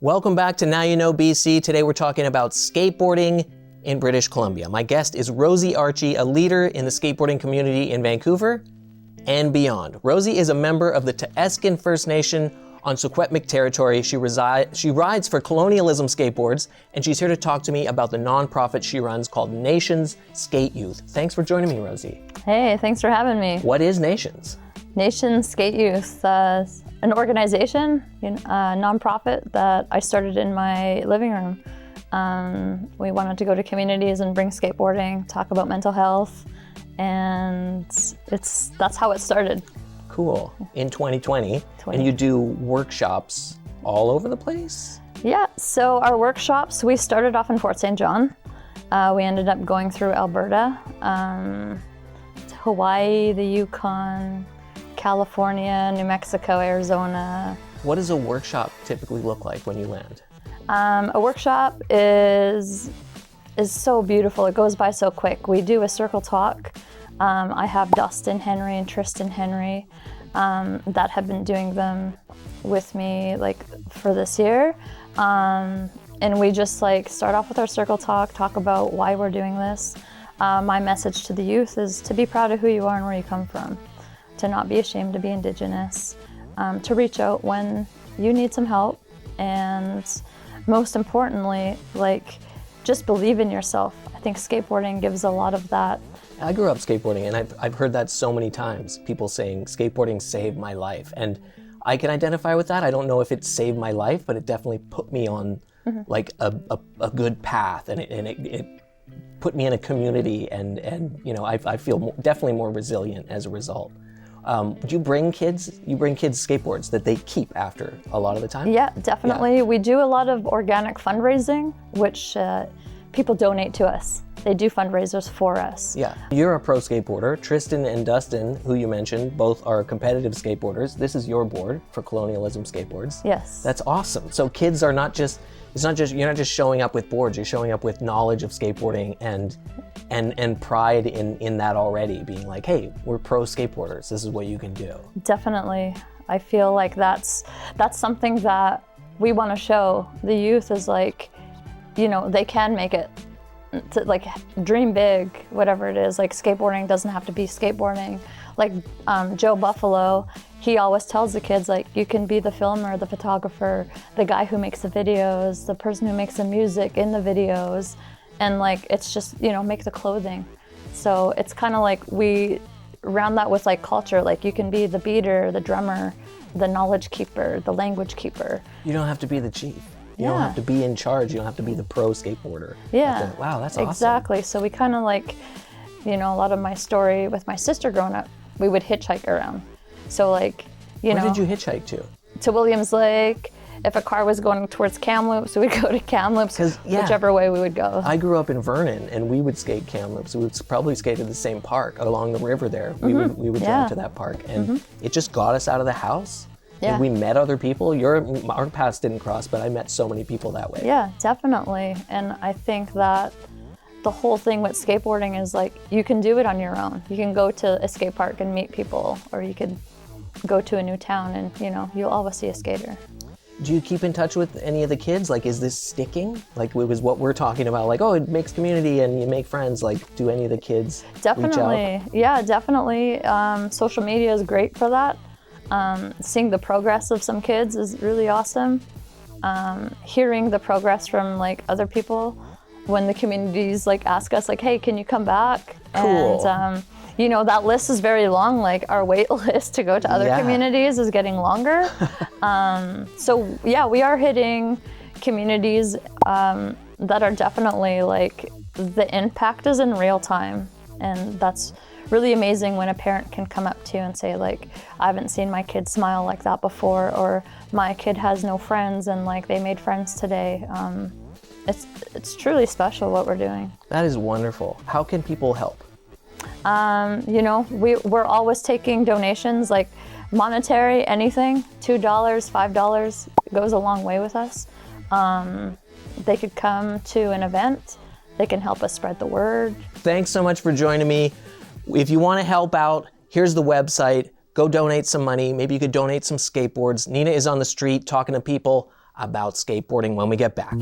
Welcome back to Now You Know BC. Today we're talking about skateboarding in British Columbia. My guest is Rosie Archie, a leader in the skateboarding community in Vancouver and beyond. Rosie is a member of the T'Eskin First Nation on Secwepemc territory. She rides for Colonialism Skateboards, and she's here to talk to me about the nonprofit she runs called Nations Skate Youth. Thanks for joining me, Rosie. Hey, thanks for having me. What is Nations? Nations Skate Youth, an organization, a nonprofit that I started in my living room. We wanted to go to communities and bring skateboarding, talk about mental health, and that's how it started. Cool. In 2020, and you do workshops all over the place? Yeah, so our workshops, we started off in Fort St. John. We ended up going through Alberta, Hawaii, the Yukon, California, New Mexico, Arizona. What does a workshop typically look like when you land? A workshop is so beautiful. It goes by so quick. We do a circle talk. I have Dustin Henry and Tristan Henry that have been doing them with me for this year. And we just start off with our circle talk about why we're doing this. My message to the youth is to be proud of who you are and where you come from, to not be ashamed to be Indigenous, to reach out when you need some help, and most importantly, just believe in yourself. I think skateboarding gives a lot of that. I grew up skateboarding, and I've heard that so many times, people saying skateboarding saved my life, and I can identify with that. I don't know if it saved my life, but it definitely put me on a good path, and it put me in a community, and I feel definitely more resilient as a result. Do you bring kids skateboards that they keep after a lot of the time? Yeah, definitely. Yeah. We do a lot of organic fundraising, which people donate to us. They do fundraisers for us. Yeah. You're a pro skateboarder. Tristan and Dustin, who you mentioned, both are competitive skateboarders. This is your board for Colonialism Skateboards. Yes. That's awesome. So kids are not just, you're not just showing up with boards, you're showing up with knowledge of skateboarding and pride in that already, being like, hey, we're pro skateboarders. This is what you can do. Definitely. I feel like that's something that we want to show the youth is they can make it. To dream big, whatever it is. Skateboarding doesn't have to be skateboarding. Joe Buffalo, he always tells the kids you can be the filmer, the photographer, the guy who makes the videos, the person who makes the music in the videos, and it's just make the clothing. So it's kind of we round that with culture. You can be the beater, the drummer, the knowledge keeper, the language keeper. You don't have to be the chief. You don't have to be in charge. You don't have to be the pro skateboarder. Yeah. Wow, that's awesome. Exactly. So we kind of a lot of my story with my sister growing up, we would hitchhike around. So Where did you hitchhike to? To Williams Lake. If a car was going towards Kamloops, we would go to Kamloops, whichever way we would go. I grew up in Vernon, and we would skate Kamloops. We would probably skate at the same park along the river there. We would drive to that park, and it just got us out of the house. Yeah. We met other people. Our paths didn't cross, but I met so many people that way. Yeah, definitely. And I think that the whole thing with skateboarding is you can do it on your own. You can go to a skate park and meet people, or you could go to a new town and you'll always see a skater. Do you keep in touch with any of the kids? Is this sticking? It was what we're talking about, it makes community and you make friends. Do any of the kids definitely reach out? Yeah, definitely. Social media is great for that. Seeing the progress of some kids is really awesome. Hearing the progress from other people when the communities ask us hey, can you come back? Cool. And that list is very long. Our wait list to go to other communities is getting longer. So yeah, we are hitting communities that are definitely the impact is in real time, and that's really amazing when a parent can come up to you and say I haven't seen my kid smile like that before, or my kid has no friends and they made friends today. It's truly special what we're doing. That is wonderful. How can people help? We're always taking donations, monetary, anything, $2, $5 goes a long way with us. They could come to an event. They can help us spread the word. Thanks so much for joining me. If you want to help out, here's the website. Go donate some money. Maybe you could donate some skateboards. Nina is on the street talking to people. about skateboarding when we get back.